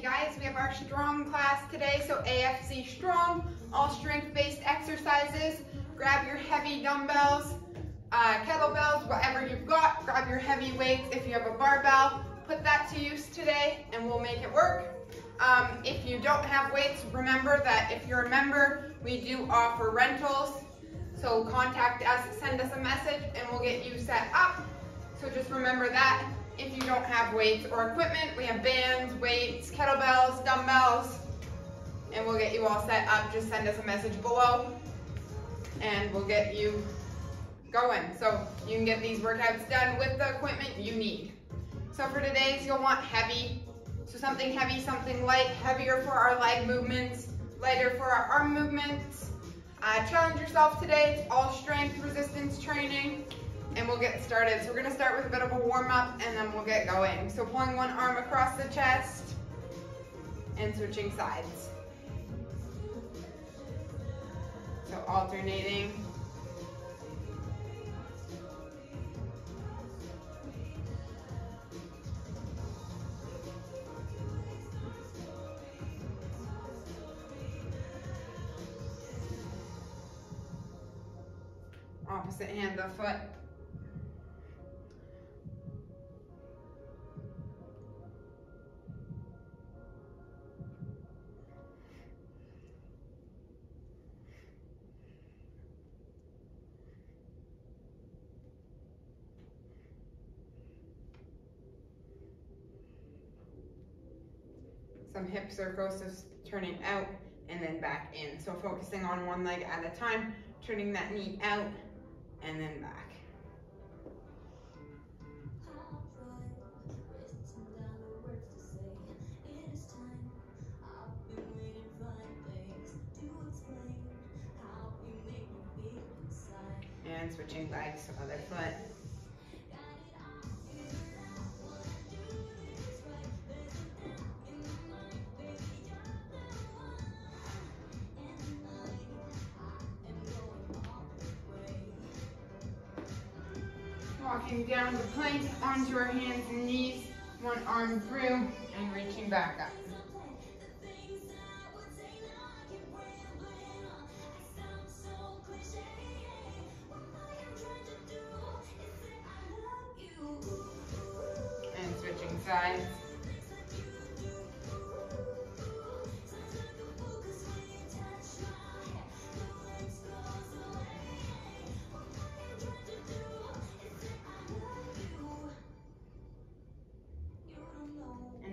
guys, we have our strong class today, so AFC Strong, all strength-based exercises. Grab your heavy dumbbells, kettlebells, whatever you've got. Grab your heavy weights if you have a barbell. Put that to use today and we'll make it work. If you don't have weights, remember that if you're a member, we do offer rentals. So contact us, send us a message, and we'll get you set up. So just remember that. If you don't have weights or equipment, we have bands, weights, kettlebells, dumbbells, and we'll get you all set up. Just send us a message below and we'll get you going. So you can get these workouts done with the equipment you need. So for today's, you'll want heavy. So something heavy, something light, heavier for our leg movements, lighter for our arm movements. Challenge yourself today. It's all strength resistance training. And we'll get started. So we're gonna start with a bit of a warm up and then we'll get going. So pulling one arm across the chest and switching sides. So alternating. Opposite hand of foot. Some hip circles, just turning out and then back in. So focusing on one leg at a time, turning that knee out and then back. And switching legs to other foot. Walking down the plank onto our hands and knees, one arm through and reaching back up. And switching sides.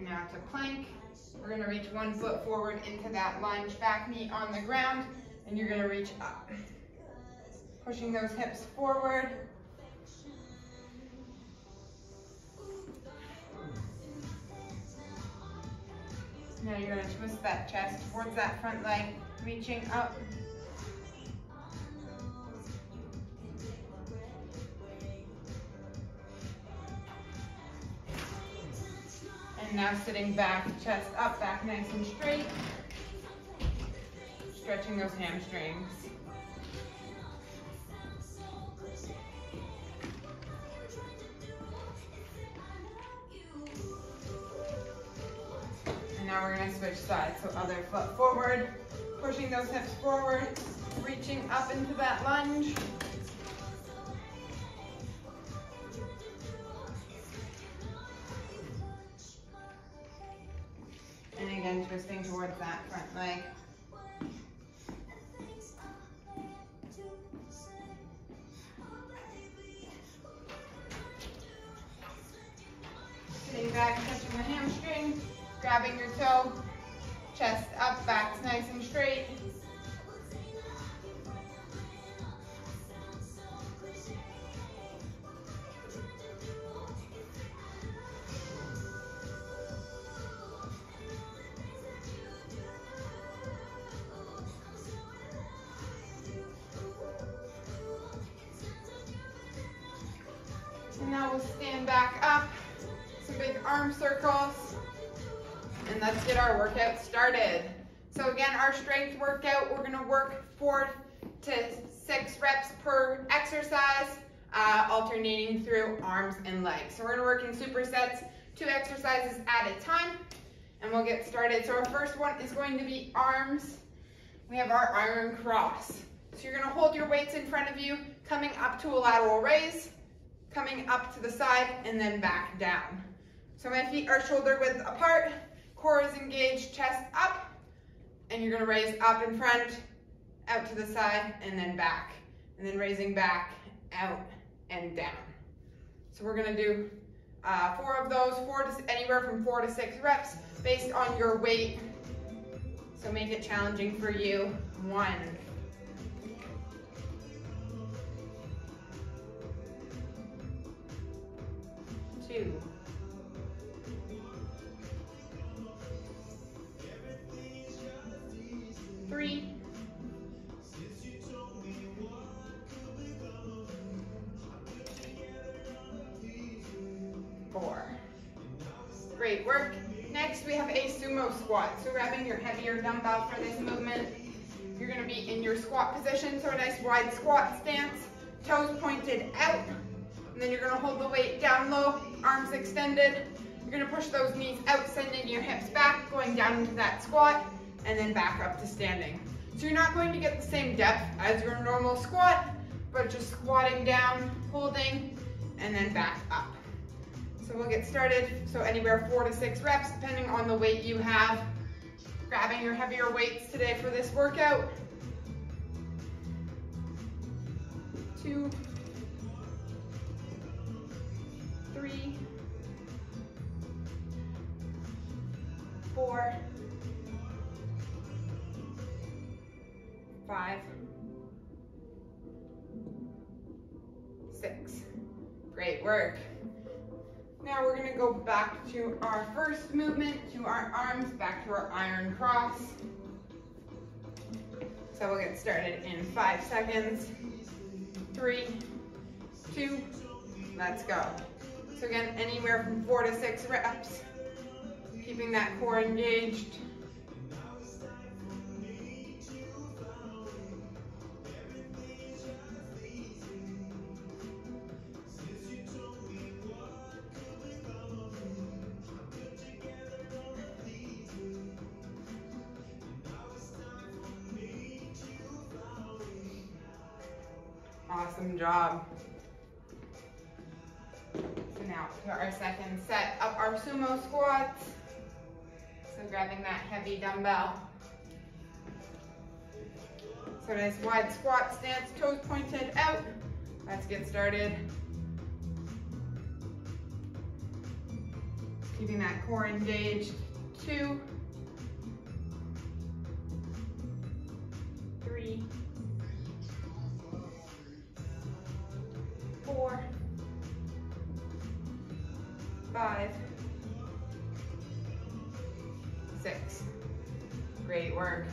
Now to plank, we're going to reach one foot forward into that lunge, back knee on the ground, and you're going to reach up. Pushing those hips forward. Now you're going to twist that chest towards that front leg, reaching up. And now sitting back, chest up, back nice and straight. Stretching those hamstrings. And now we're gonna switch sides. So other foot forward, pushing those hips forward, reaching up into that lunge. And again, twisting towards that front leg. Sitting back, touching the hamstring, grabbing your toe, chest up, back's nice and straight. And now we'll stand back up, some big arm circles, and let's get our workout started. So again, our strength workout, we're gonna work 4 to 6 reps per exercise, alternating through arms and legs. So we're gonna work in supersets, 2 exercises at a time. and we'll get started. So our first one is going to be arms. We have our iron cross. So you're gonna hold your weights in front of you, coming up to a lateral raise, coming up to the side, and then back down. So my feet are shoulder width apart, core is engaged, chest up, and you're gonna raise up in front, out to the side, and then back. And then raising back, out, and down. So we're gonna do 4 of those, anywhere from 4 to 6 reps based on your weight. So make it challenging for you. 1, 2, 3, 4. Great work. Next, we have a sumo squat. So grabbing your heavier dumbbell for this movement, you're going to be in your squat position. So a nice wide squat stance, toes pointed out, and then you're going to hold the weight down low, arms extended. You're going to push those knees out, sending your hips back, going down into that squat, and then back up to standing. So you're not going to get the same depth as your normal squat, but just squatting down, holding, and then back up. So we'll get started. So anywhere 4 to 6 reps, depending on the weight you have. Grabbing your heavier weights today for this workout. 2, 3, 4, 5, 6. Great work. Now we're going to go back to our first movement, to our arms, back to our iron cross. So we'll get started in 5 seconds. 3, 2, let's go. So again, anywhere from 4 to 6 reps, keeping that core engaged. Awesome job. So now to our second set of our sumo squats. So grabbing that heavy dumbbell. So nice wide squat stance, toes pointed out. Let's get started. Keeping that core engaged. 2, 3, 4, 5, 6. Great work.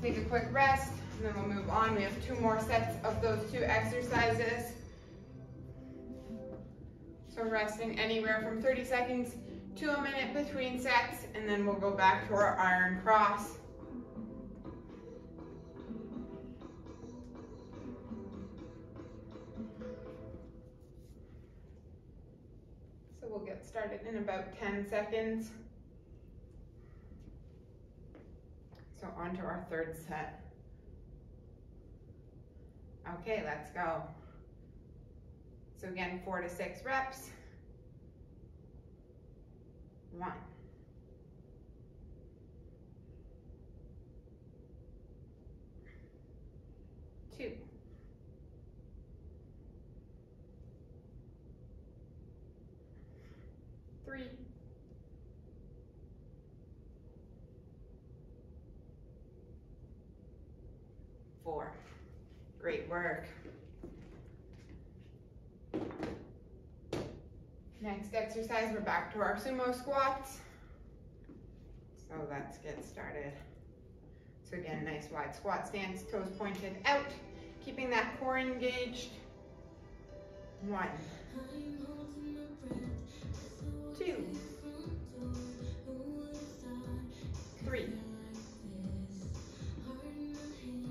Take a quick rest, and then we'll move on. We have 2 more sets of those 2 exercises. So resting anywhere from 30 seconds to a minute between sets, and then we'll go back to our iron cross. We'll get started in about 10 seconds. So on to our third set. Okay, let's go. So again, 4 to 6 reps. 1, 2, 3, 4. Great work. Next exercise, we're back to our sumo squats. So let's get started. So again, nice wide squat stance, toes pointed out, keeping that core engaged. 1, 2, 3,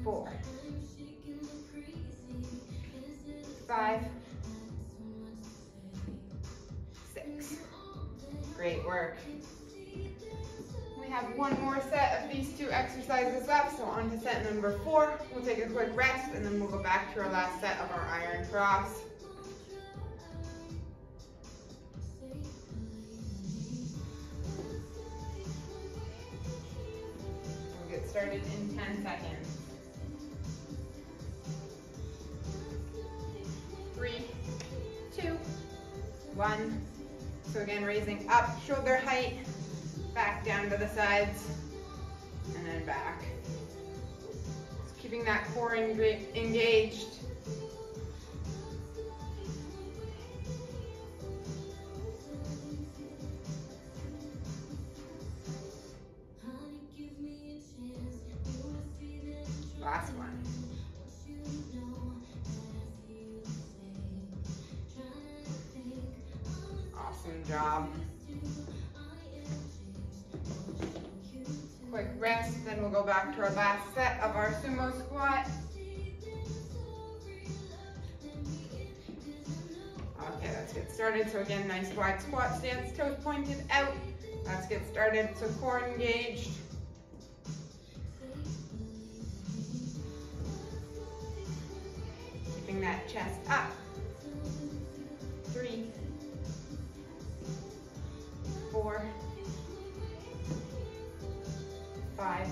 4, 5, 6. Great work. have one more set of these two exercises left, so on to set number 4. We'll take a quick rest and then we'll go back to our last set of our iron cross. We'll get started in 10 seconds. 3, 2, 1. So again, raising up, shoulder height, back down to the sides, and then back. Just keeping that core engaged. Last one. Awesome job. Quick rest, then we'll go back to our last set of our sumo squat. Okay, let's get started. So again, nice wide squat stance, toes pointed out. Let's get started. So core engaged. Keeping that chest up. 3, 4, 5,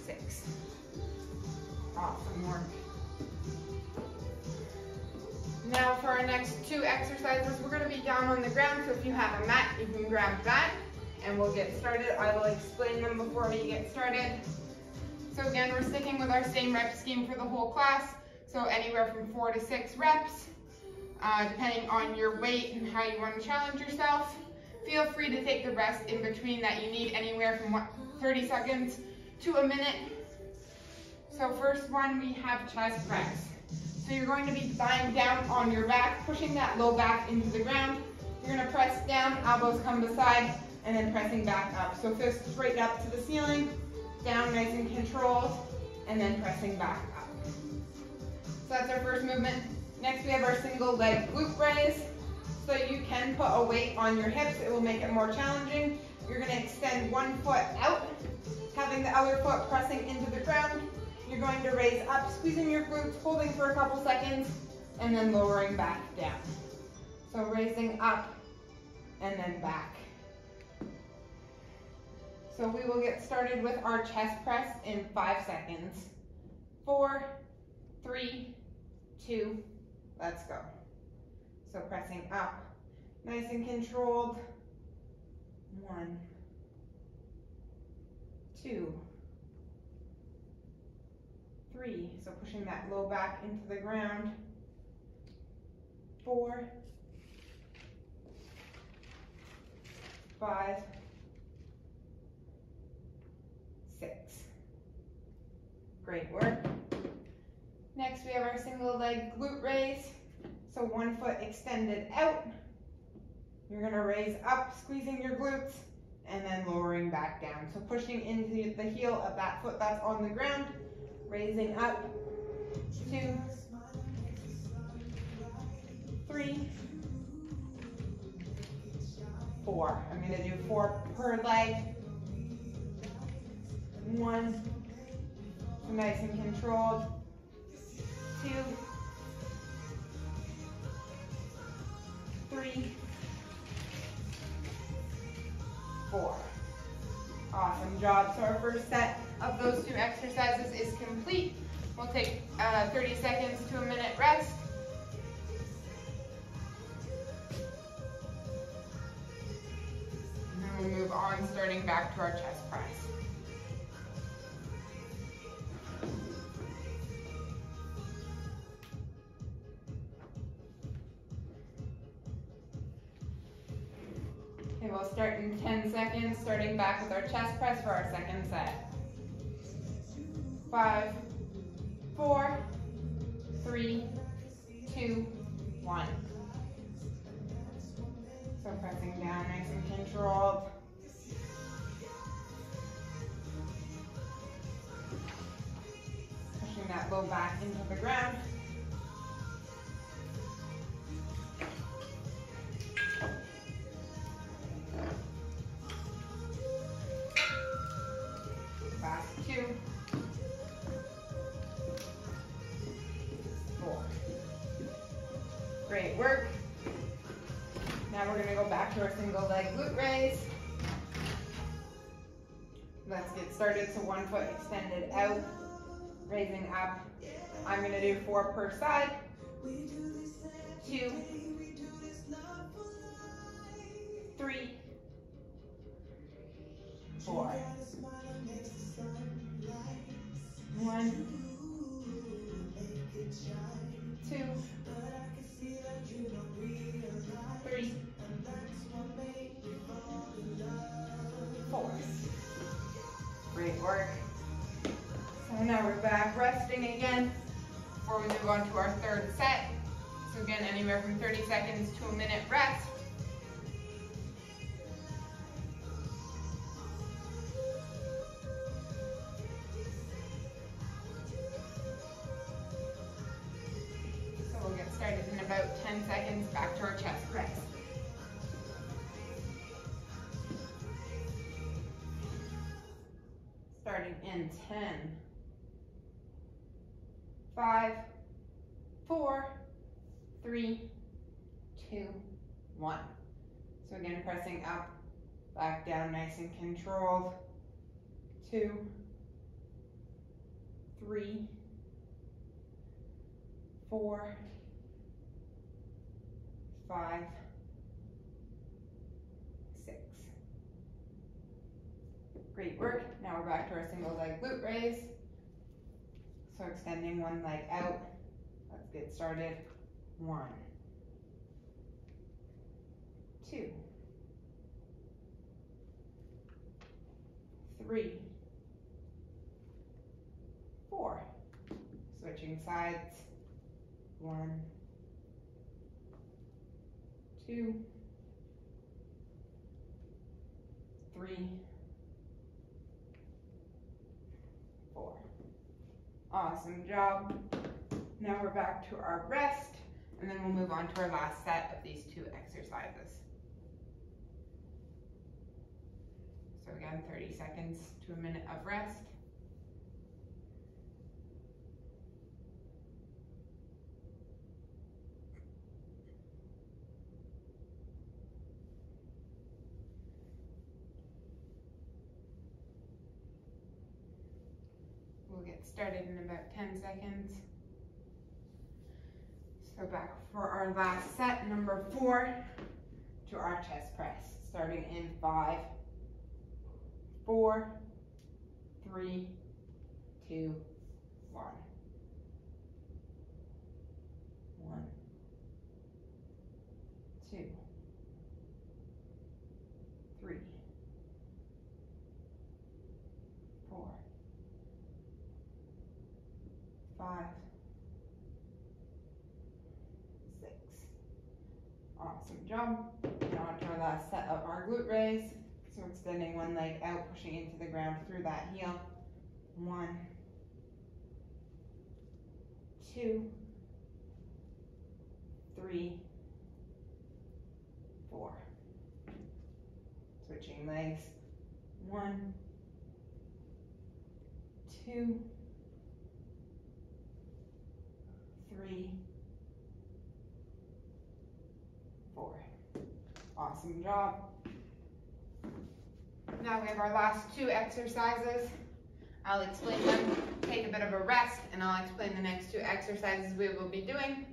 6. Awesome work. Now for our next 2 exercises, we're going to be down on the ground, so if you have a mat, you can grab that, and we'll get started. I will explain them before we get started. So again, we're sticking with our same rep scheme for the whole class, so anywhere from 4 to 6 reps, depending on your weight and how you want to challenge yourself. Feel free to take the rest in between that you need, anywhere from 30 seconds to a minute. So first one, we have chest press. So you're going to be lying down on your back, pushing that low back into the ground. You're going to press down, elbows come beside, and then pressing back up. So fists straight up to the ceiling, down nice and controlled, and then pressing back up. So that's our first movement. Next we have our single leg glute raise. So you can put a weight on your hips, it will make it more challenging. You're going to extend one foot out, having the other foot pressing into the ground. You're going to raise up, squeezing your glutes, holding for a couple seconds, and then lowering back down. So raising up and then back. So we will get started with our chest press in 5 seconds. 4, 3, 2, let's go. So pressing up, nice and controlled. 1, 2, 3. So pushing that low back into the ground. 4, 5, 6. Great work. Next we have our single leg glute raise. So one foot extended out. You're going to raise up, squeezing your glutes, and then lowering back down. So pushing into the heel of that foot that's on the ground, raising up. 2, 3, 4. I'm going to do 4 per leg. 1, nice and controlled. 2, 3, 4. Awesome job. So our first set of those 2 exercises is complete. We'll take 30 seconds to a minute rest. And then we'll move on, starting back to our chest press. Okay, we'll start in 10 seconds, starting back with our chest press for our second set. 5, 4, 3, 2, 1. So pressing down nice and controlled. Pushing that low back into the ground. Great work. Now we're gonna go back to our single leg glute raise. Let's get started. So 1 foot extended out, raising up. I'm gonna do 4 per side. 2, 3, 4. 1, 2, 3, 4. Great work. So now we're back resting again before we move on to our third set. So again, anywhere from 30 seconds to a minute rest. So we'll get started in about 10 seconds, back to our chest press. Starting in 10, 5, 4, 3, 2, 1. So again, pressing up, back down, nice and controlled. 2, 3, 4, 5, 6. Great work. Now we're back to our single leg glute raise. So extending one leg out. Let's get started. 1, 2, 3, 4. Switching sides. 1, 2, 3, 4. Awesome job. Now we're back to our rest, and then we'll move on to our last set of these 2 exercises. So again, 30 seconds to a minute of rest. We'll get started in about 10 seconds. So back for our last set, number 4, to our chest press. Starting in 5, 4, 3, 2, 1. 1, 2, 3, 4, 5, 6. Awesome job. Now on to our last set of our glute raise. So extending one leg out, pushing into the ground through that heel. 1, 2, 3, 4. Switching legs. 1, 2, 3, 4. Awesome job. Now we have our last 2 exercises. I'll explain them, take a bit of a rest, and I'll explain the next 2 exercises we will be doing.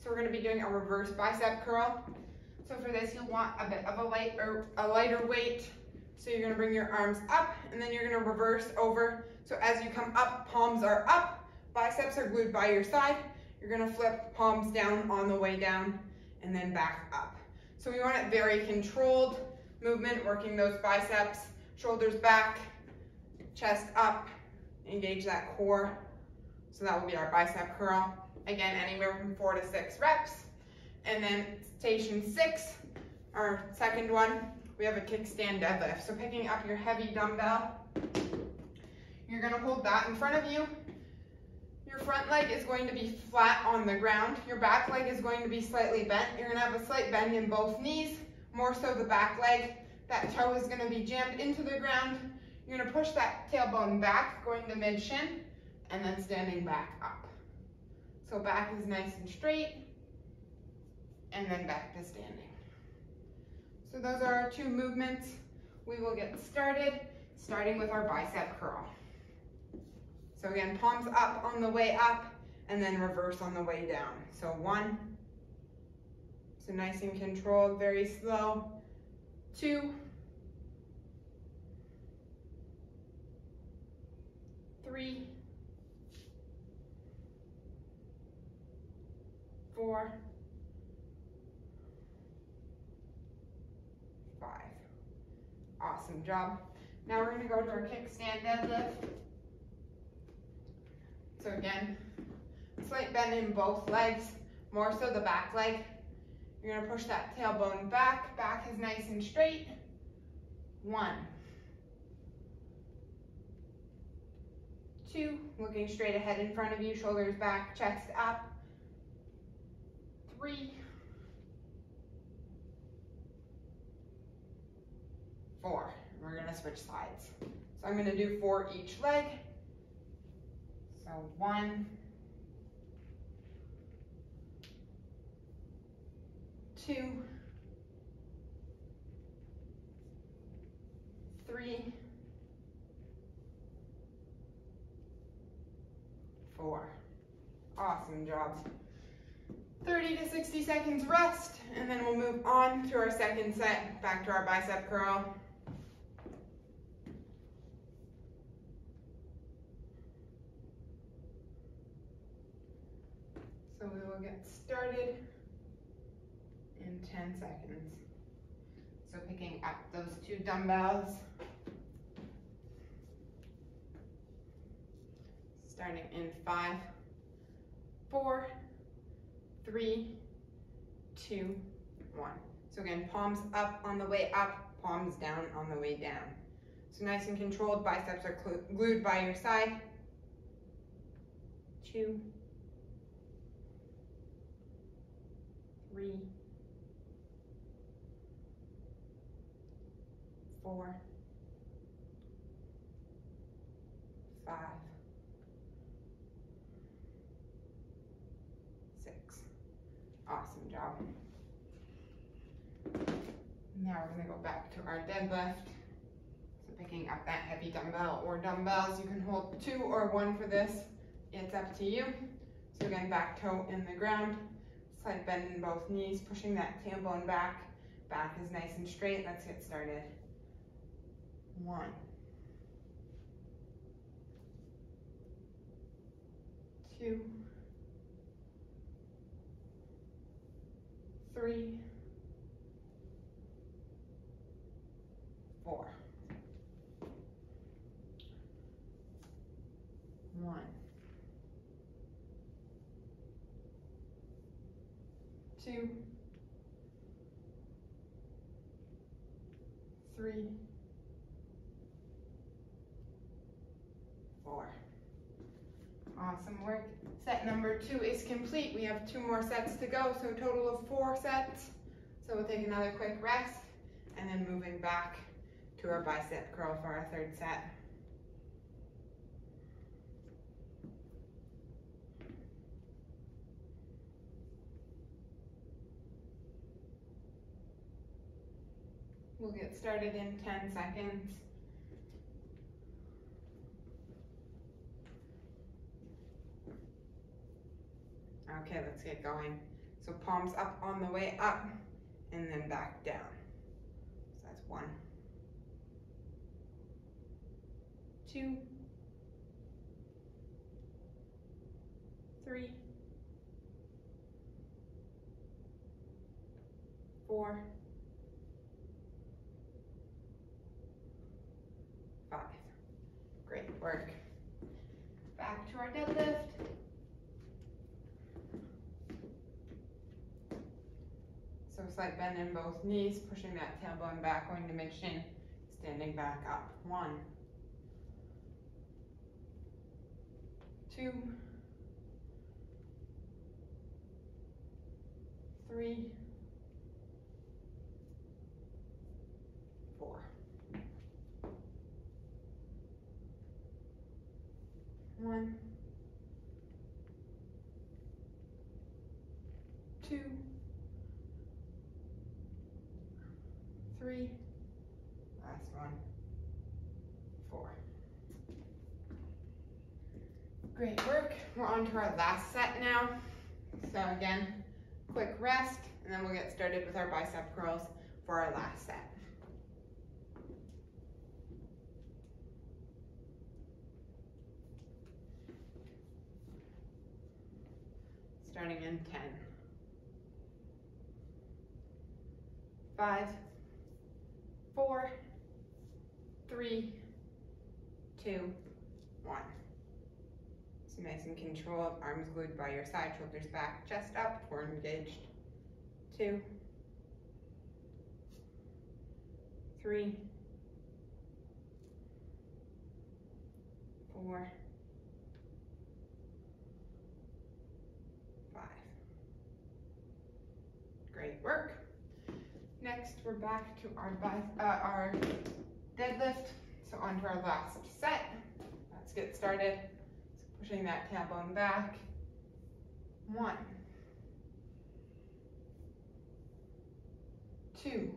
So we're going to be doing a reverse bicep curl. So for this, you'll want a bit of a lighter weight. So you're going to bring your arms up, and then you're going to reverse over. So as you come up, palms are up, biceps are glued by your side. You're going to flip palms down on the way down, and then back up. So we want it very controlled movement, working those biceps, shoulders back, chest up, engage that core. So that will be our bicep curl. Again, anywhere from 4 to 6 reps. And then station 6, our second one, we have a kickstand deadlift. So picking up your heavy dumbbell, you're gonna hold that in front of you. Your front leg is going to be flat on the ground. Your back leg is going to be slightly bent. You're gonna have a slight bend in both knees, more so the back leg. That toe is gonna be jammed into the ground. You're gonna push that tailbone back, going to mid-shin, and then standing back up. So back is nice and straight. and then back to standing. So those are our 2 movements. We will get started, starting with our bicep curl. So again, palms up on the way up, and then reverse on the way down. So 1, so nice and controlled, very slow. 2, 3, 4, 5. Awesome job. Now we're going to go to our kickstand deadlift. So again, slight bend in both legs, more so the back leg. You're going to push that tailbone back. Back is nice and straight. 1, 2, looking straight ahead in front of you, shoulders back, chest up. 3, 4. We're going to switch sides. So I'm going to do 4 each leg. So 1, 2, 3, 4. Awesome job. 30 to 60 seconds rest, and then we'll move on to our second set, back to our bicep curl. So we will get started in 10 seconds. So picking up those 2 dumbbells, starting in 5, 4, 3, 2, 1. So again, palms up on the way up, palms down on the way down. So nice and controlled, biceps are glued by your side. 2, 3, 4, 5, 6. Awesome job. Now we're going to go back to our deadlift. So picking up that heavy dumbbell or dumbbells, you can hold 2 or 1 for this. It's up to you. So again, back toe in the ground, slight bend in both knees, pushing that tailbone back. Back is nice and straight. Let's get started. 1, 2, 3, 4. 1, 2, 3, 4. Awesome work. Set number 2 is complete. We have 2 more sets to go, so a total of 4 sets. So we'll take another quick rest, and then moving back to our bicep curl for our 3rd set. We'll get started in 10 seconds. Okay, let's get going. So palms up on the way up, and then back down. So that's 1, 2, 3, 4, 5. Great work. Back to our deadlift. So slight bend in both knees, pushing that tailbone back, going to mid-shin, standing back up. 1, 2, 3, 4. 1, 2, 3, last one, 4. Great work. We're on to our last set now. So again, quick rest, and then we'll get started with our bicep curls for our last set. Starting in 10. 5, 4, 3, 2, 1. So nice and controlled, arms glued by your side, shoulders back, chest up, core engaged. 2, 3, 4, 5. Great work. Next, we're back to our deadlift. So on to our last set. Let's get started. So pushing that tailbone back. 1, 2,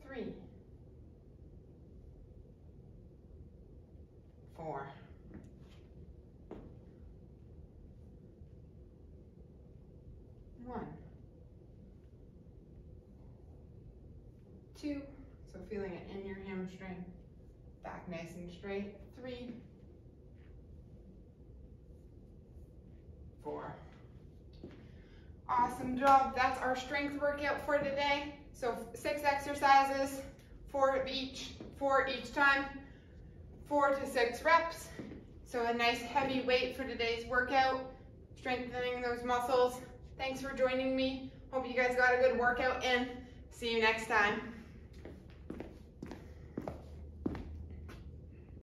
3, 4, 1, 2, so feeling it in your hamstring, back nice and straight. 3, 4. Awesome job. That's our strength workout for today. So 6 exercises, 4 each time, 4 to 6 reps. So a nice heavy weight for today's workout, strengthening those muscles. Thanks for joining me. Hope you guys got a good workout in. See you next time.